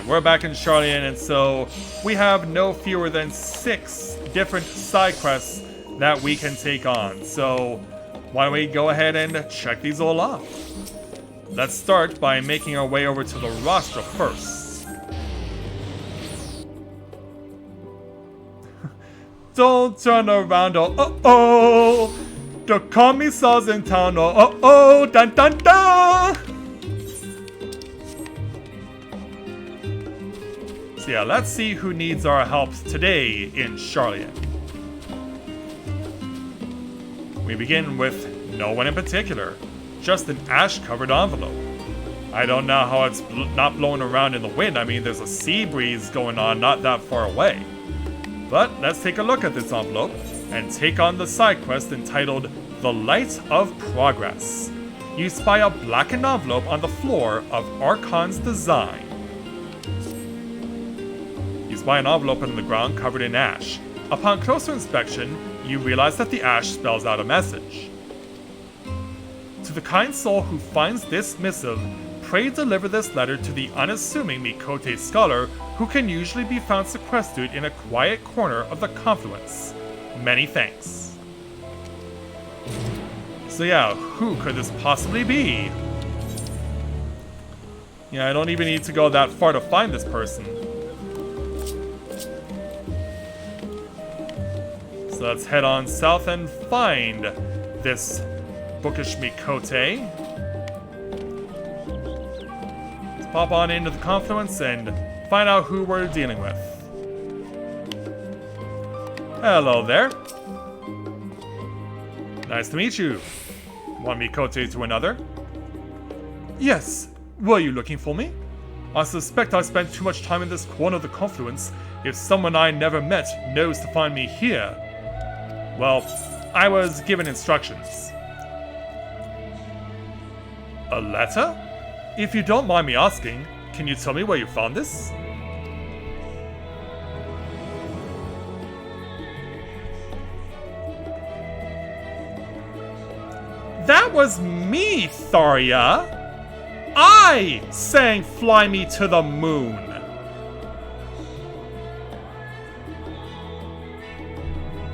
Alright, we're back in Charlian, and so we have no fewer than 6 different side quests that we can take on. So why don't we go ahead and check these all off? Let's start by making our way over to the roster first. Don't turn around, oh, the commissar's in town, oh, dun dun dun! So yeah, let's see who needs our help today in Charlian. We begin with no one in particular, just an ash-covered envelope. I don't know how it's not blowing around in the wind. I mean, there's a sea breeze going on not that far away. But let's take a look at this envelope and take on the side quest entitled The Light of Progress. You spy a blackened envelope on the floor of Archon's design. You spy an envelope on the ground covered in ash. Upon closer inspection, you realize that the ash spells out a message. To the kind soul who finds this missive, pray deliver this letter to the unassuming Mikote scholar who can usually be found sequestered in a quiet corner of the confluence. Many thanks. So yeah, who could this possibly be? Yeah, I don't even need to go that far to find this person. So let's head on south and find this bookish Mikote. Let's pop on into the confluence and find out who we're dealing with. Hello there. Nice to meet you. One Mikote to another. Yes, were you looking for me? I suspect I spent too much time in this corner of the confluence if someone I never met knows to find me here. Well, I was given instructions. A letter? If you don't mind me asking, can you tell me where you found this? That was me, Tharia! I sang Fly Me to the Moon!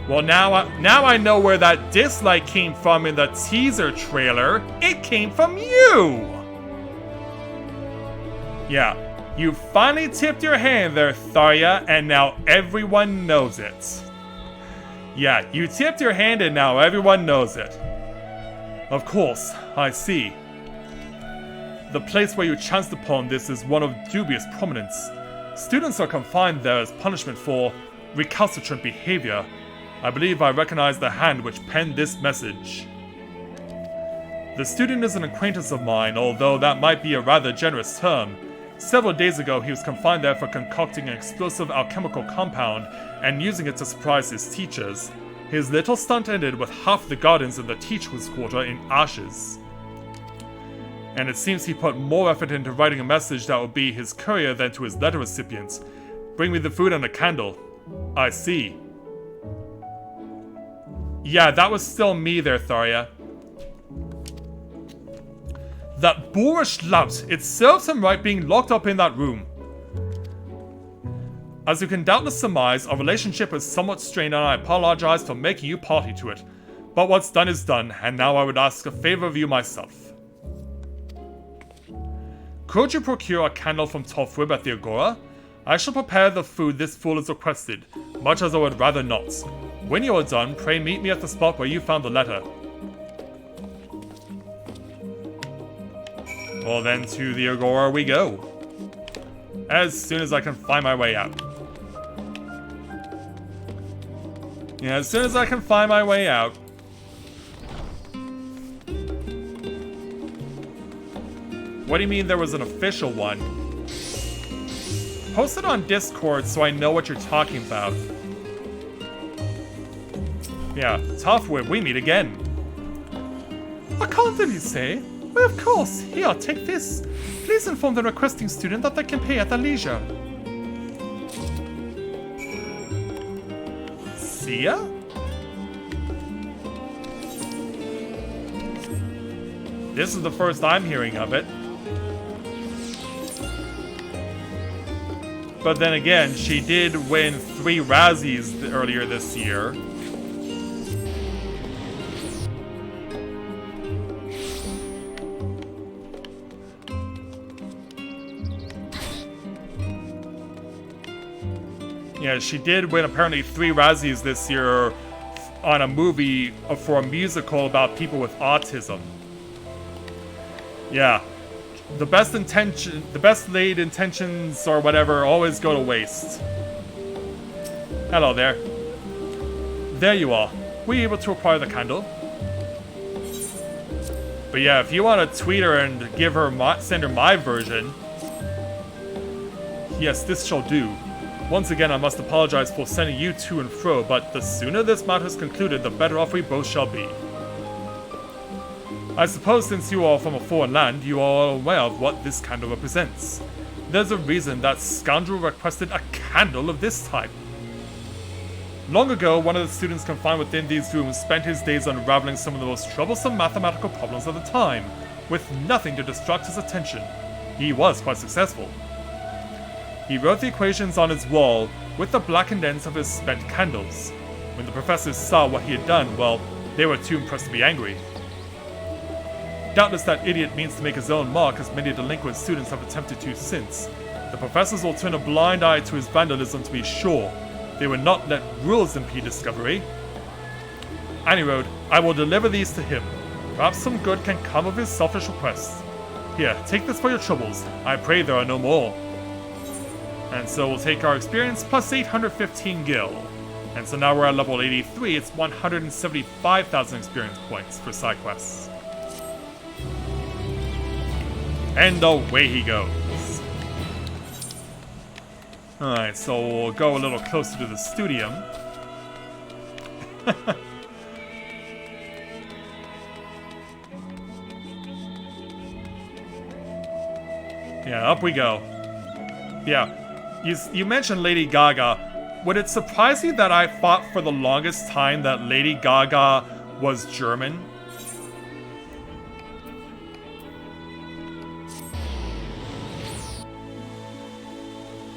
Well, now I know where that dislike came from in the teaser trailer. It came from you! Yeah, you finally tipped your hand there, Tharia, and now everyone knows it. Yeah, you tipped your hand and now everyone knows it. Of course, I see. The place where you chanced upon this is one of dubious prominence. Students are confined there as punishment for recalcitrant behavior. I believe I recognize the hand which penned this message. The student is an acquaintance of mine, although that might be a rather generous term. Several days ago, he was confined there for concocting an explosive alchemical compound and using it to surprise his teachers. His little stunt ended with half the gardens in the teacher's quarter in ashes. And it seems he put more effort into writing a message that would be his courier than to his letter recipients. Bring me the food and a candle. I see. Yeah, that was still me there, Tharia. That boorish lout! It serves him right being locked up in that room. As you can doubtless surmise, our relationship is somewhat strained and I apologize for making you party to it. But what's done is done, and now I would ask a favor of you myself. Could you procure a candle from Tofwib at the Agora? I shall prepare the food this fool has requested, much as I would rather not. When you are done, pray meet me at the spot where you found the letter. Well then, to the Agora we go. As soon as I can find my way out. Yeah, as soon as I can find my way out. What do you mean there was an official one? Post it on Discord so I know what you're talking about. Yeah, Toffwib, we meet again. I can't really say. Well, of course. Here, take this. Please inform the requesting student that they can pay at their leisure. See ya? This is the first I'm hearing of it. But then again, she did win 3 Razzies earlier this year. Yeah, she did win apparently 3 Razzies this year on a movie for a musical about people with autism. Yeah. The best laid intentions or whatever always go to waste. Hello there. There you are. Were you able to acquire the candle? But yeah, if you want to tweet her and give her send her my version. Yes, this shall do. Once again, I must apologize for sending you to and fro, but the sooner this matter is concluded, the better off we both shall be. I suppose since you are from a foreign land, you are aware of what this candle represents. There's a reason that scoundrel requested a candle of this type. Long ago, one of the students confined within these rooms spent his days unraveling some of the most troublesome mathematical problems of the time, with nothing to distract his attention. He was quite successful. He wrote the equations on his wall with the blackened ends of his spent candles. When the professors saw what he had done, well, they were too impressed to be angry. Doubtless that idiot means to make his own mark, as many delinquent students have attempted to since. The professors will turn a blind eye to his vandalism to be sure. They will not let rules impede discovery. Anyway, I will deliver these to him. Perhaps some good can come of his selfish request. Here, take this for your troubles. I pray there are no more. And so we'll take our experience plus 815 gil. And so now we're at level 83, it's 175,000 experience points for side quests. And away he goes. Alright, so we'll go a little closer to the studium. Yeah, up we go. Yeah. You mentioned Lady Gaga. Would it surprise you that I thought for the longest time that Lady Gaga was German?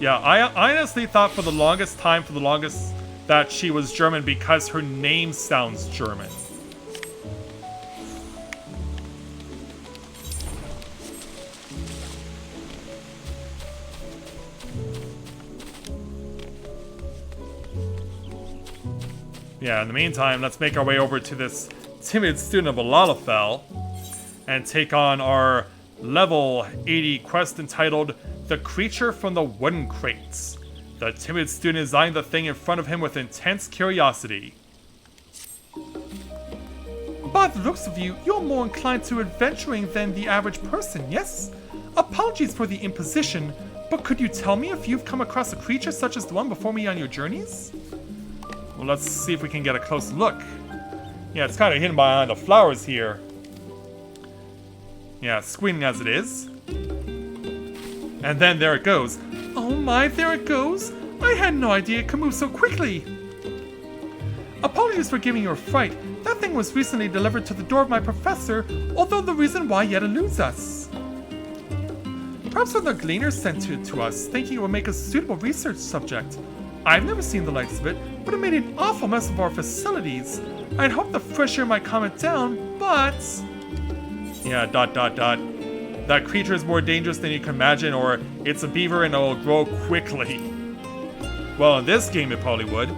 Yeah, I honestly thought for the longest time, that she was German because her name sounds German. Yeah, in the meantime, let's make our way over to this timid student of Volatile and take on our level 80 quest entitled The Creature from the Wooden Crates. The timid student is eyeing the thing in front of him with intense curiosity. By the looks of you, you're more inclined to adventuring than the average person, yes? Apologies for the imposition, but could you tell me if you've come across a creature such as the one before me on your journeys? Well, let's see if we can get a close look. Yeah, it's kind of hidden behind the flowers here. Yeah, screening as it is. And then there it goes. Oh my, there it goes! I had no idea it could move so quickly! Apologies for giving you a fright. That thing was recently delivered to the door of my professor, although the reason why yet eludes us. Perhaps one of the gleaners sent it to us, thinking it would make a suitable research subject. I've never seen the likes of it, but it made an awful mess of our facilities. I'd hoped the fresh air might calm it down, but... Yeah, ... That creature is more dangerous than you can imagine, or it's a beaver and it'll grow quickly. Well, in this game it probably would.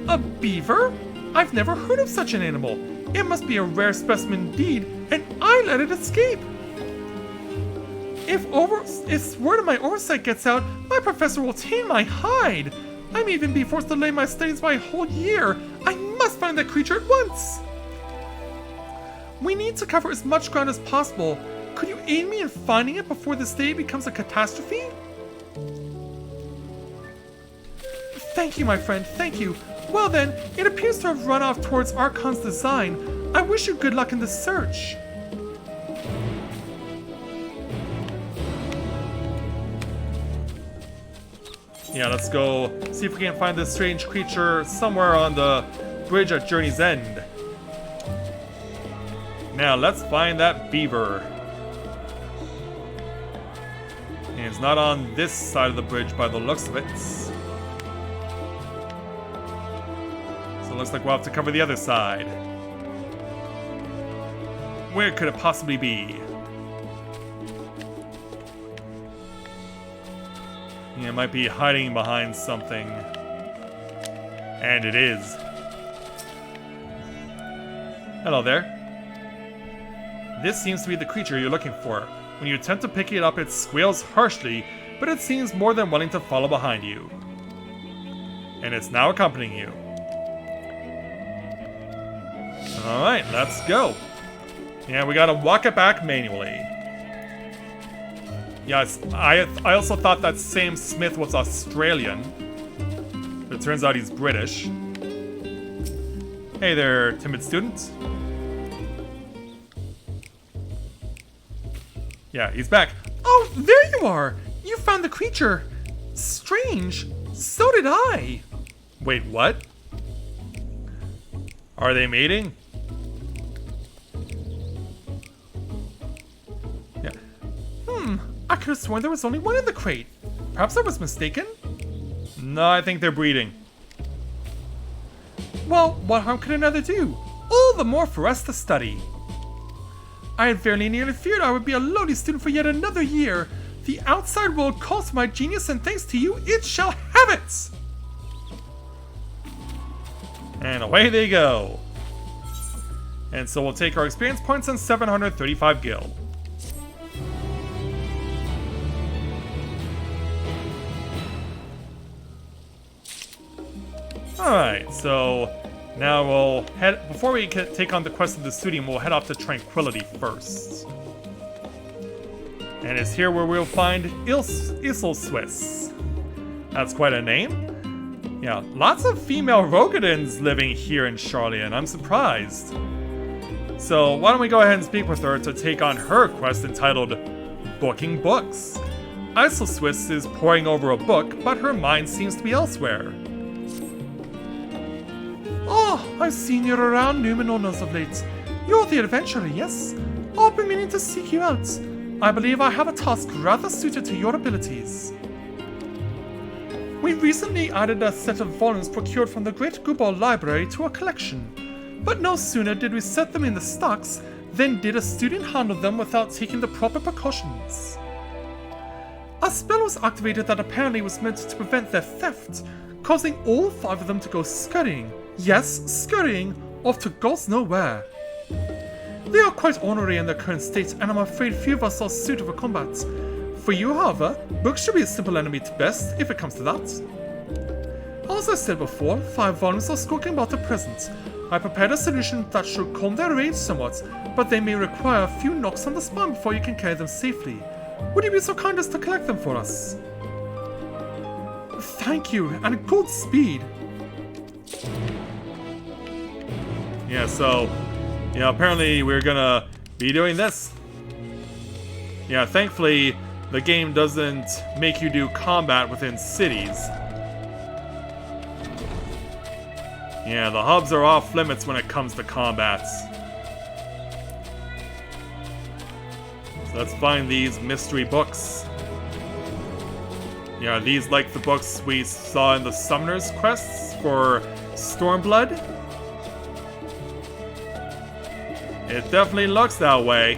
A beaver? I've never heard of such an animal. It must be a rare specimen indeed, and I let it escape. If word of my oversight gets out, my professor will tame my hide. I may even be forced to delay my studies by a whole year. I must find that creature at once. We need to cover as much ground as possible. Could you aid me in finding it before this day becomes a catastrophe? Thank you, my friend, thank you. Well then, it appears to have run off towards Archon's design. I wish you good luck in the search. Yeah, let's go see if we can find this strange creature somewhere on the bridge at Journey's End. Now, let's find that beaver. And it's not on this side of the bridge by the looks of it. So it looks like we'll have to cover the other side. Where could it possibly be? Yeah, it might be hiding behind something. And it is. Hello there. This seems to be the creature you're looking for. When you attempt to pick it up, it squeals harshly, but it seems more than willing to follow behind you. And it's now accompanying you. Alright, let's go. Yeah, we gotta walk it back manually. Yes, I also thought that Sam Smith was Australian. But it turns out he's British. Hey there, timid student. Yeah, he's back. Oh, there you are! You found the creature! Strange! So did I! Wait, what? Are they mating? Yeah. I could have sworn there was only one in the crate. Perhaps I was mistaken? No, I think they're breeding. Well, what harm could another do? All the more for us to study. I had very nearly feared I would be a lowly student for yet another year. The outside world calls for my genius, and thanks to you, it shall have it! And away they go. And so we'll take our experience points and 735 gil. Alright, so now we'll head, before we take on the quest of the studium, we'll head off to Tranquility first. And it's here where we'll find Isle Swiss. That's quite a name. Yeah, lots of female Rogadins living here in Charlian, I'm surprised. So why don't we go ahead and speak with her to take on her quest entitled Booking Books. Isle Swiss is poring over a book, but her mind seems to be elsewhere. Oh, I've seen you around Numenor of late. You're the adventurer, yes? I've been meaning to seek you out. I believe I have a task rather suited to your abilities. We recently added a set of volumes procured from the Great Gubal Library to our collection. But no sooner did we set them in the stocks, than did a student handle them without taking the proper precautions. A spell was activated that apparently was meant to prevent their theft, causing all 5 of them to go scurrying. Yes, scurrying off to gods know where. They are quite ornery in their current state, and I'm afraid few of us are suited for combat. For you, however, books should be a simple enemy at best, if it comes to that. As I said before, 5 volumes are skulking about at present. I prepared a solution that should calm their rage somewhat, but they may require a few knocks on the spine before you can carry them safely. Would you be so kind as to collect them for us? Thank you, and good speed. Yeah, so, yeah, apparently we're gonna be doing this. Yeah, thankfully, the game doesn't make you do combat within cities. Yeah, the hubs are off limits when it comes to combats. So let's find these mystery books. Yeah, are these like the books we saw in the Summoner's quests for Stormblood? It definitely looks that way.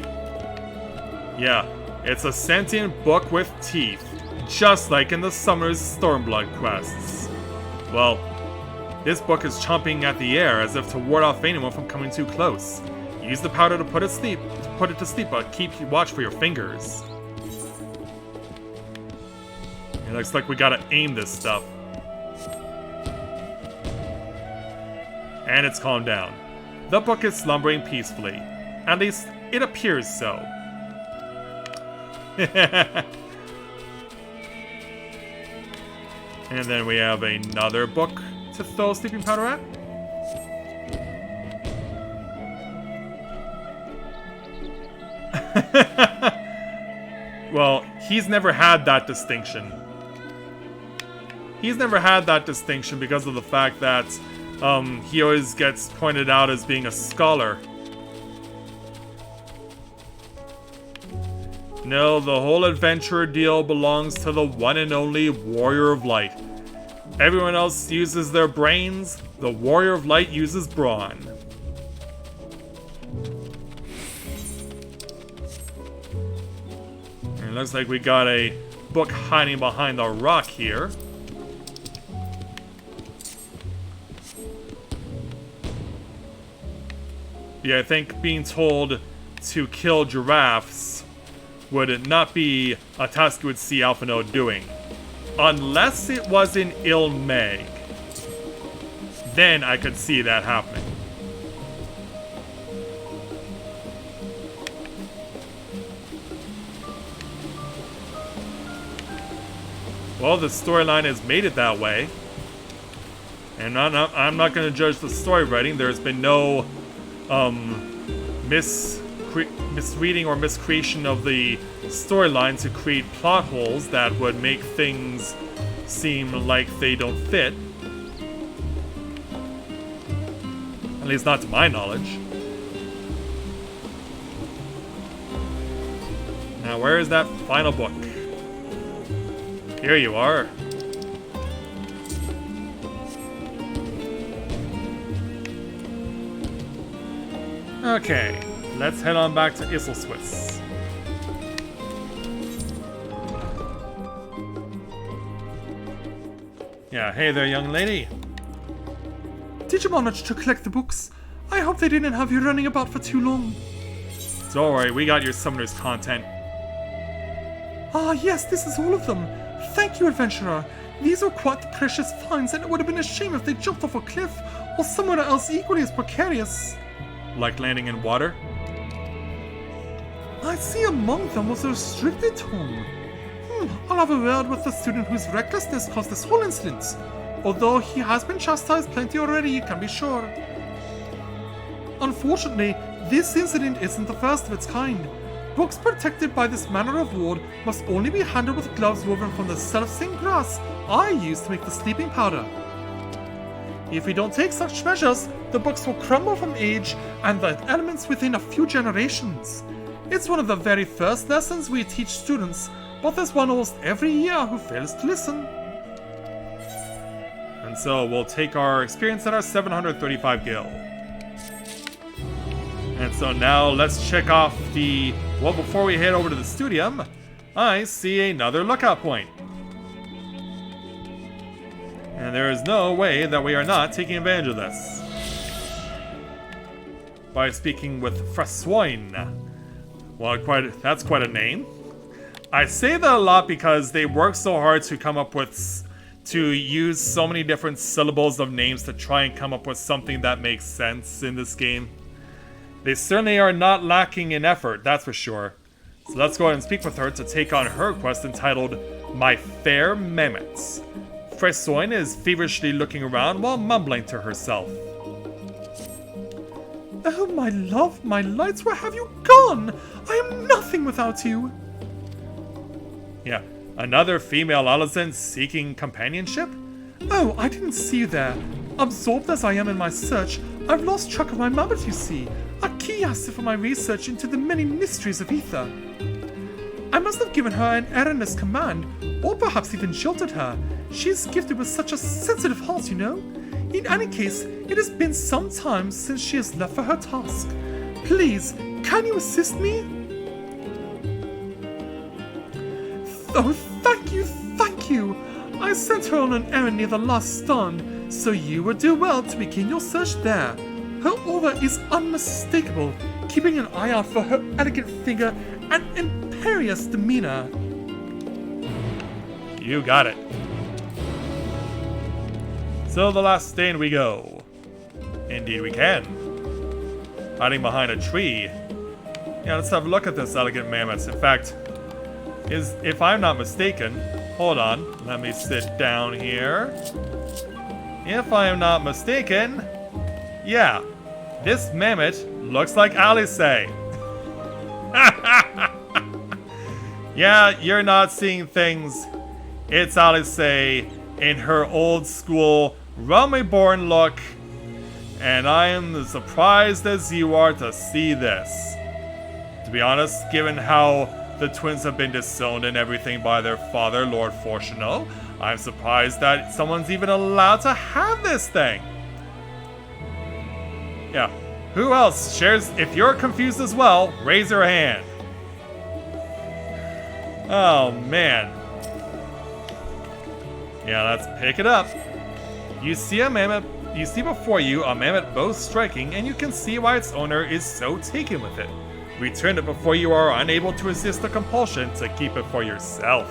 Yeah, it's a sentient book with teeth, just like in the Summoner's Stormblood quests. Well, this book is chomping at the air as if to ward off anyone from coming too close. Use the powder to put it to sleep, but keep watch for your fingers. It looks like we gotta aim this stuff. And it's calmed down. The book is slumbering peacefully. At least, it appears so. And then we have another book to throw sleeping powder at. Well, he's never had that distinction. He's never had that distinction because of the fact that he always gets pointed out as being a scholar. No, the whole adventurer deal belongs to the one and only Warrior of Light. Everyone else uses their brains, the Warrior of Light uses brawn. And it looks like we got a book hiding behind a rock here. Yeah, I think being told to kill giraffes would not be a task you would see Alphino doing. Unless it was in Ilmeg. Then I could see that happening. Well, the storyline has made it that way. And I'm not going to judge the story writing. There's been no misreading or miscreation of the storyline to create plot holes that would make things seem like they don't fit. At least not to my knowledge. Now, where is that final book? Here you are. Okay, let's head on back to Iselswitz. Yeah, hey there, young lady. Did you manage to collect the books? I hope they didn't have you running about for too long. Don't worry, we got your summoner's content. Ah, yes, this is all of them. Thank you, adventurer. These are quite the precious finds, and it would have been a shame if they jumped off a cliff or somewhere else equally as precarious. Like landing in water? I see among them was a restricted tome. I'll have a word with the student whose recklessness caused this whole incident. Although he has been chastised plenty already, you can be sure. Unfortunately, this incident isn't the first of its kind. Books protected by this manner of ward must only be handled with gloves woven from the self-same grass I used to make the sleeping powder. If we don't take such measures, the books will crumble from age and the elements within a few generations. It's one of the very first lessons we teach students, but there's one almost every year who fails to listen. And so we'll take our experience at our 735 gil. And so now let's check off the... Well, before we head over to the studium, I see another lookout point. And there is no way that we are not taking advantage of this. By speaking with Frassoin. Well, that's quite a name. I say that a lot because they work so hard to come up with... to use so many different syllables of names to try and come up with something that makes sense in this game. They certainly are not lacking in effort, that's for sure. So let's go ahead and speak with her to take on her quest entitled My Fair Mammet. Frassoin is feverishly looking around while mumbling to herself. Oh, my love, my lights, where have you gone? I am nothing without you. Yeah, another female adolescent seeking companionship? Oh, I didn't see you there. Absorbed as I am in my search, I've lost track of my Mammet, you see. A key asset for my research into the many mysteries of ether. I must have given her an erroneous command, or perhaps even jilted her. She is gifted with such a sensitive heart, you know. In any case, it has been some time since she has left for her task. Please, can you assist me? Oh, thank you, thank you. I sent her on an errand near the last stand, so you would do well to begin your search there. Her aura is unmistakable, keeping an eye out for her elegant figure and imperious demeanor. You got it. So the last stand we go. Indeed we can. Hiding behind a tree. Yeah, let's have a look at this elegant mammoth. In fact, if I'm not mistaken, hold on, let me sit down here. If I am not mistaken, yeah, this mammoth looks like Alice. Yeah, you're not seeing things. It's Alice in her old school Reborn look, and I am as surprised as you are to see this. To be honest, given how The twins have been disowned and everything by their father, Lord Fortuno. I'm surprised that someone's even allowed to have this thing. Yeah. Who else shares? If you're confused as well, raise your hand. Oh, man. Yeah, let's pick it up. You see a mammoth. You see before you a mammoth bow striking, and you can see why its owner is so taken with it. Return it before you are unable to resist the compulsion to keep it for yourself.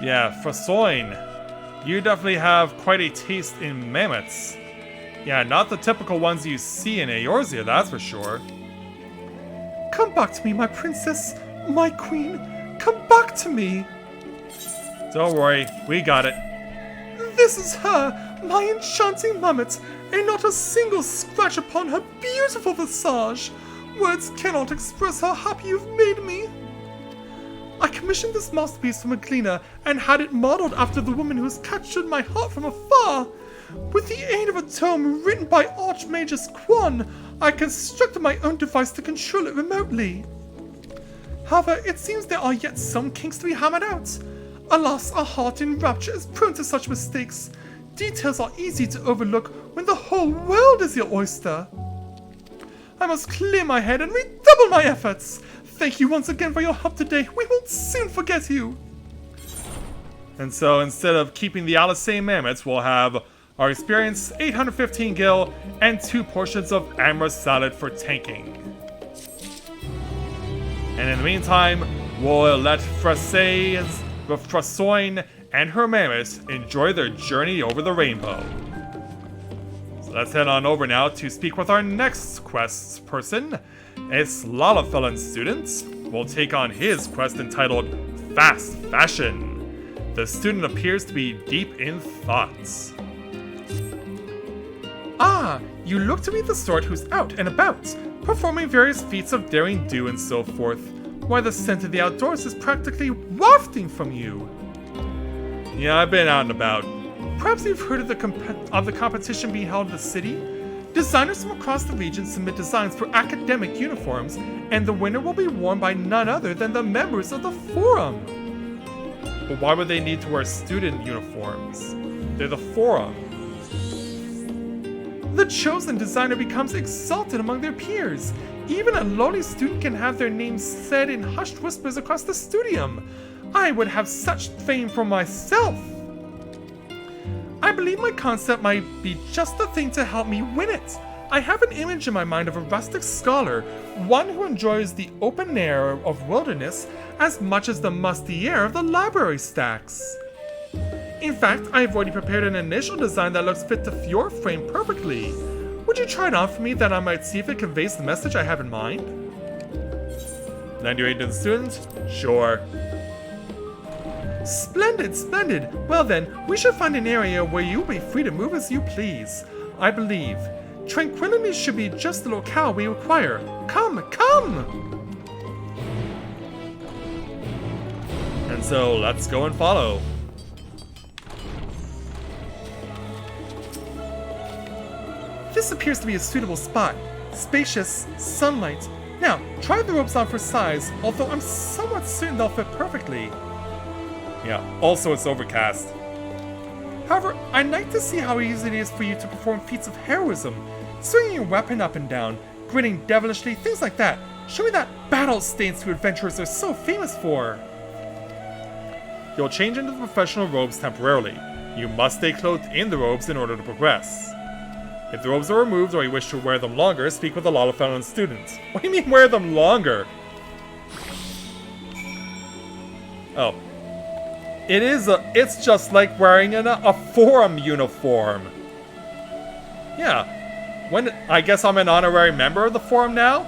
Yeah, Frasoin, you definitely have quite a taste in mammoths. Yeah, not the typical ones you see in Eorzea, that's for sure. Come back to me, my princess, my queen. Come back to me. Don't worry, we got it. This is her, my enchanting mammoth, and not a single scratch upon her beautiful visage. Words cannot express how happy you've made me. I commissioned this masterpiece from a cleaner and had it modeled after the woman who has captured my heart from afar. With the aid of a tome written by Archmagus Quan, I constructed my own device to control it remotely. However, it seems there are yet some kinks to be hammered out. Alas, a heart in rapture is prone to such mistakes. Details are easy to overlook when the whole world is your oyster. I must clear my head and redouble my efforts. Thank you once again for your help today. We will soon forget you. And so instead of keeping the Alisane mammoths, we'll have our experience 815 gil and 2 portions of Amra salad for tanking. And in the meantime, we'll let Frasoin and her mammoths enjoy their journey over the rainbow. So let's head on over now to speak with our next quest person. It's Lalafellan student. We'll take on his quest entitled Fast Fashion. The student appears to be deep in thoughts. Ah, you look to be the sort who's out and about, performing various feats of daring do and so forth. Why, the scent of the outdoors is practically wafting from you. Yeah, I've been out and about. Perhaps you've heard of the competition being held in the city? Designers from across the region submit designs for academic uniforms, and the winner will be worn by none other than the members of the forum. But why would they need to wear student uniforms? They're the forum. The chosen designer becomes exalted among their peers. Even a lowly student can have their names said in hushed whispers across the studium. I would have such fame for myself. I believe my concept might be just the thing to help me win it. I have an image in my mind of a rustic scholar, one who enjoys the open air of wilderness as much as the musty air of the library stacks. In fact, I have already prepared an initial design that looks fit to your frame perfectly. Would you try it on for me that I might see if it conveys the message I have in mind? 98 to the student? Sure. Splendid, splendid. Well then, we should find an area where you'll be free to move as you please. I believe tranquility should be just the locale we require. Come, come! And so, let's go and follow. This appears to be a suitable spot. Spacious, sunlight. Now, try the robes on for size, although I'm somewhat certain they'll fit perfectly. Yeah, also it's overcast. However, I'd like to see how easy it is for you to perform feats of heroism, swinging your weapon up and down, grinning devilishly, things like that. Show me that battle stance you adventurers are so famous for. You'll change into the professional robes temporarily. You must stay clothed in the robes in order to progress. If the robes are removed or you wish to wear them longer, speak with a Lalafellan student. What do you mean wear them longer? Oh. It's just like wearing a forum uniform. Yeah. I guess I'm an honorary member of the forum now?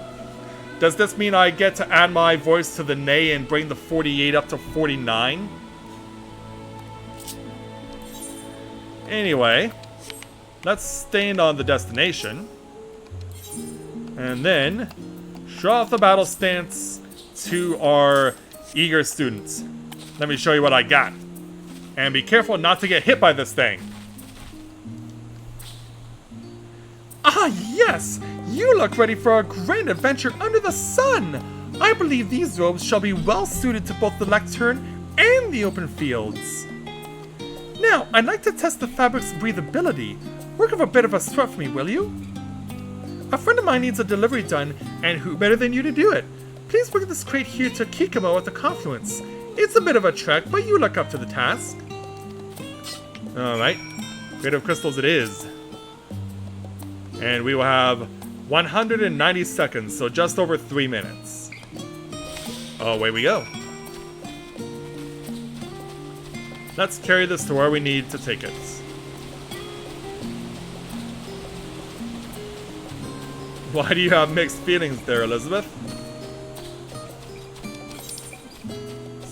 Does this mean I get to add my voice to the neigh and bring the 48 up to 49? Anyway, let's stand on the destination. And then show off the battle stance to our eager students. Let me show you what I got. And be careful not to get hit by this thing. Ah, yes! You look ready for a grand adventure under the sun! I believe these robes shall be well suited to both the lectern and the open fields. Now, I'd like to test the fabric's breathability. Work up a bit of a sweat for me, will you? A friend of mine needs a delivery done, and who better than you to do it? Please bring this crate here to Kikamo at the confluence. It's a bit of a trek, but you look up to the task. Alright, crate of crystals it is. And we will have 190 seconds, so just over 3 minutes. Away we go. Let's carry this to where we need to take it. Why do you have mixed feelings there, Elizabeth?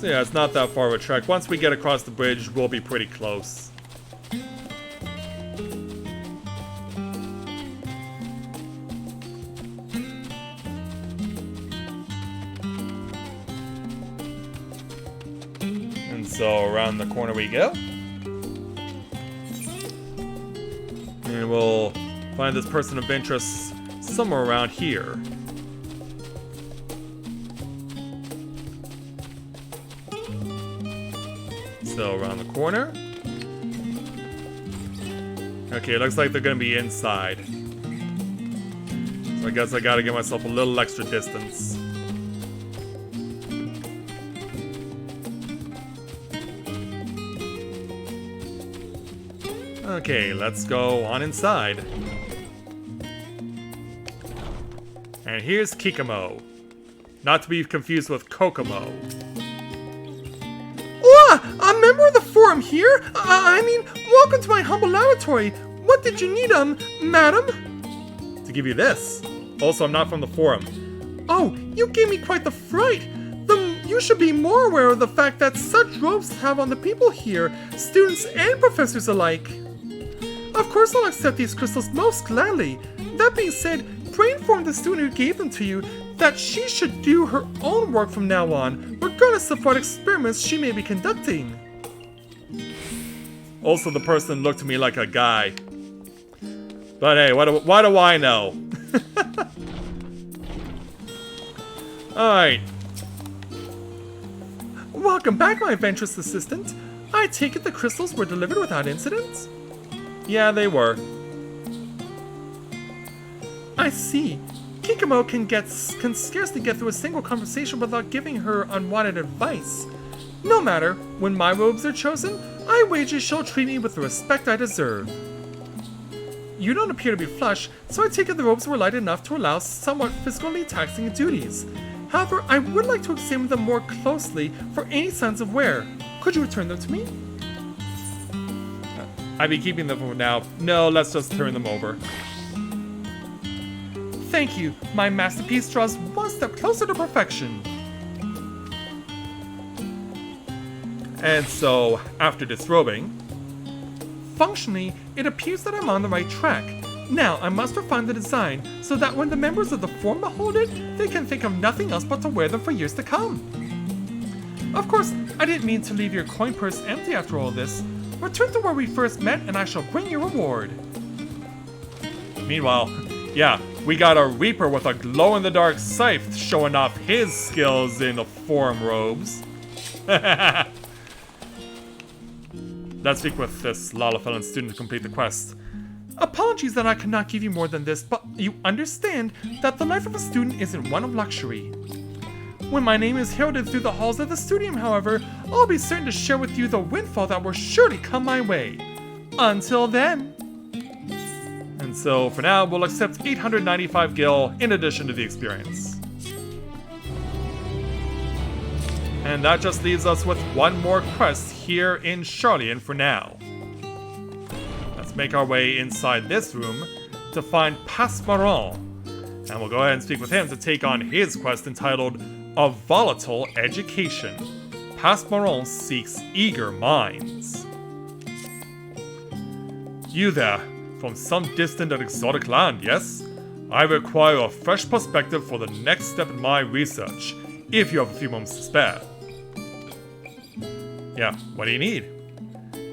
So yeah, it's not that far of a trek. Once we get across the bridge, we'll be pretty close. And so around the corner we go. And we'll find this person of interest somewhere around here. So around the corner. Okay, looks like they're gonna be inside. So I guess I gotta give myself a little extra distance. Okay, let's go on inside. And here's Kikamo. Not to be confused with Kokomo. A member of the forum here? Welcome to my humble laboratory. What did you need, madam? To give you this. Also, I'm not from the forum. Oh, you gave me quite the fright. You should be more aware of the fact that such robes have on the people here, students and professors alike. Of course I'll accept these crystals most gladly. That being said, pray inform the student who gave them to you that she should do her own work from now on, regardless of what experiments she may be conducting. Also, the person looked to me like a guy. But hey, what do I know? Alright. Welcome back, my adventurous assistant. I take it the crystals were delivered without incident? Yeah, they were. I see. Kikamo can scarcely get through a single conversation without giving her unwanted advice. No matter, when my robes are chosen, I wager she'll treat me with the respect I deserve. You don't appear to be flush, so I take it the robes were light enough to allow somewhat physically taxing duties. However, I would like to examine them more closely for any signs of wear. Could you return them to me? I'd be keeping them for now. No, let's just turn them over. Thank you. My masterpiece draws one step closer to perfection. And so, after disrobing, functionally, it appears that I'm on the right track. Now, I must refine the design so that when the members of the forum behold it, they can think of nothing else but to wear them for years to come. Of course, I didn't mean to leave your coin purse empty after all this. Return to where we first met and I shall bring you reward. Meanwhile, yeah, we got a Reaper with a glow-in-the-dark scythe showing off his skills in the forum robes. Let's speak with this Lalafellin student to complete the quest. Apologies that I cannot give you more than this, but you understand that the life of a student isn't one of luxury. When my name is heralded through the halls of the studium, however, I'll be certain to share with you the windfall that will surely come my way. Until then. And so, for now, we'll accept 895 gil in addition to the experience. And that just leaves us with one more quest here in Charlian for now. Let's make our way inside this room to find Pasmaron. And we'll go ahead and speak with him to take on his quest entitled A Volatile Education. Pasmaron seeks eager minds. You there, from some distant and exotic land, yes? I require a fresh perspective for the next step in my research, if you have a few moments to spare. Yeah, what do you need?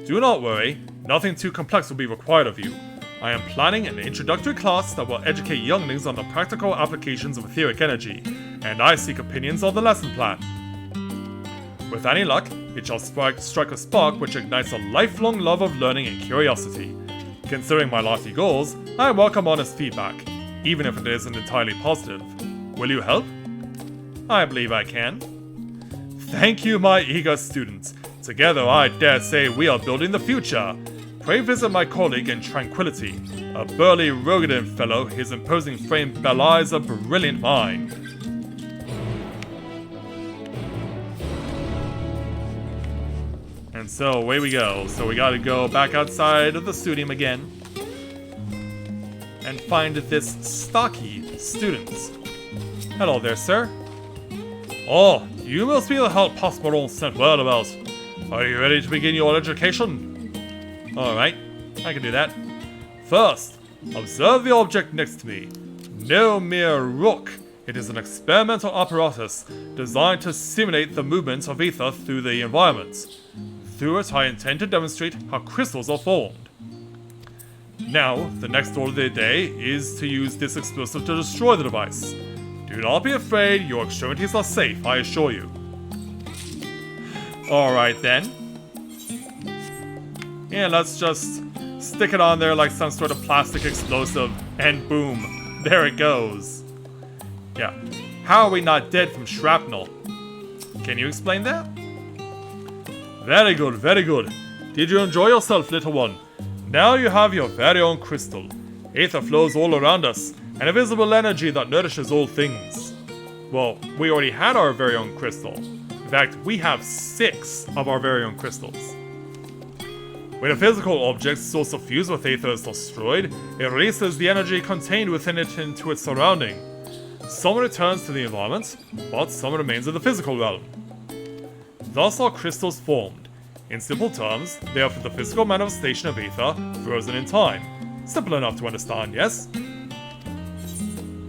Do not worry, nothing too complex will be required of you. I am planning an introductory class that will educate younglings on the practical applications of etheric energy, and I seek opinions on the lesson plan. With any luck, it shall strike a spark which ignites a lifelong love of learning and curiosity. Considering my lofty goals, I welcome honest feedback, even if it isn't entirely positive. Will you help? I believe I can. Thank you, my eager students. Together, I dare say we are building the future. Pray visit my colleague in Tranquility, a burly Rogadin fellow. His imposing frame belies a brilliant mind. And so, away we go. So we gotta go back outside of the studium again and find this stocky student. Hello there, sir. Oh, you must be the help Passeron sent word about. Are you ready to begin your education? Alright, I can do that. First, observe the object next to me. No mere rook. It is an experimental apparatus designed to simulate the movement of ether through the environment. Through it, I intend to demonstrate how crystals are formed. Now, the next order of the day is to use this explosive to destroy the device. Do not be afraid, your extremities are safe, I assure you. Alright then. Yeah, let's just stick it on there like some sort of plastic explosive, and boom, there it goes. Yeah, how are we not dead from shrapnel? Can you explain that? Very good, very good. Did you enjoy yourself, little one? Now you have your very own crystal. Aether flows all around us, an invisible energy that nourishes all things. Well, we already had our very own crystal. In fact, we have 6 of our very own crystals. When a physical object's source of fuse with Aether is destroyed, it releases the energy contained within it into its surrounding. Some returns to the environment, but some remains in the physical realm. Thus are crystals formed. In simple terms, they are for the physical manifestation of Aether, frozen in time. Simple enough to understand, yes?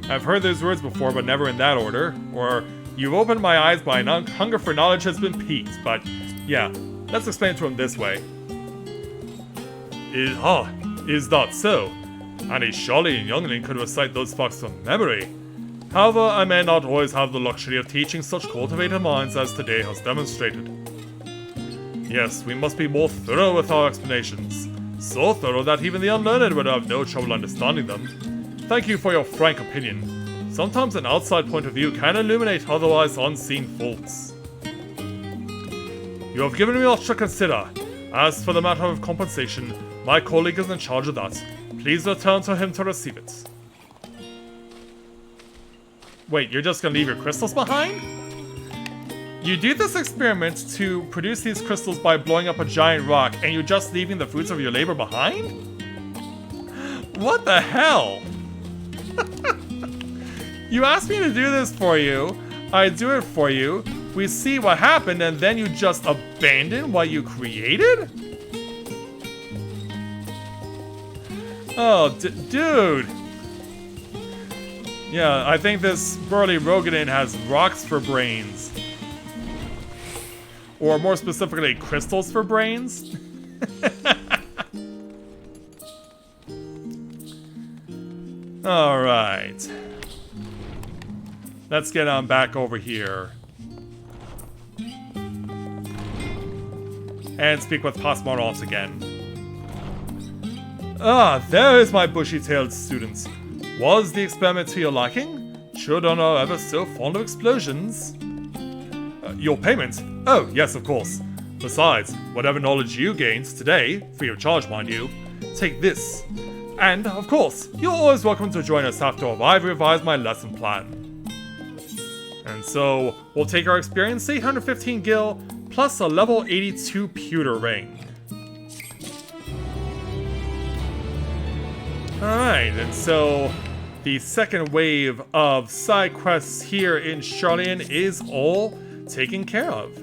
I've heard those words before, but never in that order. Or, you've opened my eyes, my hunger for knowledge has been piqued. But, yeah, let's explain to him this way. Is that so? And a surely youngling could recite those facts from memory. However, I may not always have the luxury of teaching such cultivated minds as today has demonstrated. Yes, we must be more thorough with our explanations. So thorough that even the unlearned would have no trouble understanding them. Thank you for your frank opinion. Sometimes an outside point of view can illuminate otherwise unseen faults. You have given me much to consider. As for the matter of compensation, my colleague is in charge of that. Please return to him to receive it. Wait, you're just gonna leave your crystals behind? You do this experiment to produce these crystals by blowing up a giant rock, and you're just leaving the fruits of your labor behind? What the hell? You asked me to do this for you, I do it for you, we see what happened, and then you just abandon what you created? Oh, dude. Yeah, I think this burly Rogadin has rocks for brains. Or more specifically, crystals for brains. Alright. Let's get on back over here. And speak with Passeron again. Ah, there is my bushy-tailed student. Was the experiment to your liking? Children are ever so fond of explosions. Your payment? Oh, yes, of course. Besides, whatever knowledge you gained today, free of charge, mind you, take this. And, of course, you're always welcome to join us after I've revised my lesson plan. And so, we'll take our experience 815 gil, plus a level 82 pewter ring. Alright, and so the second wave of side quests here in Charlian is all taken care of.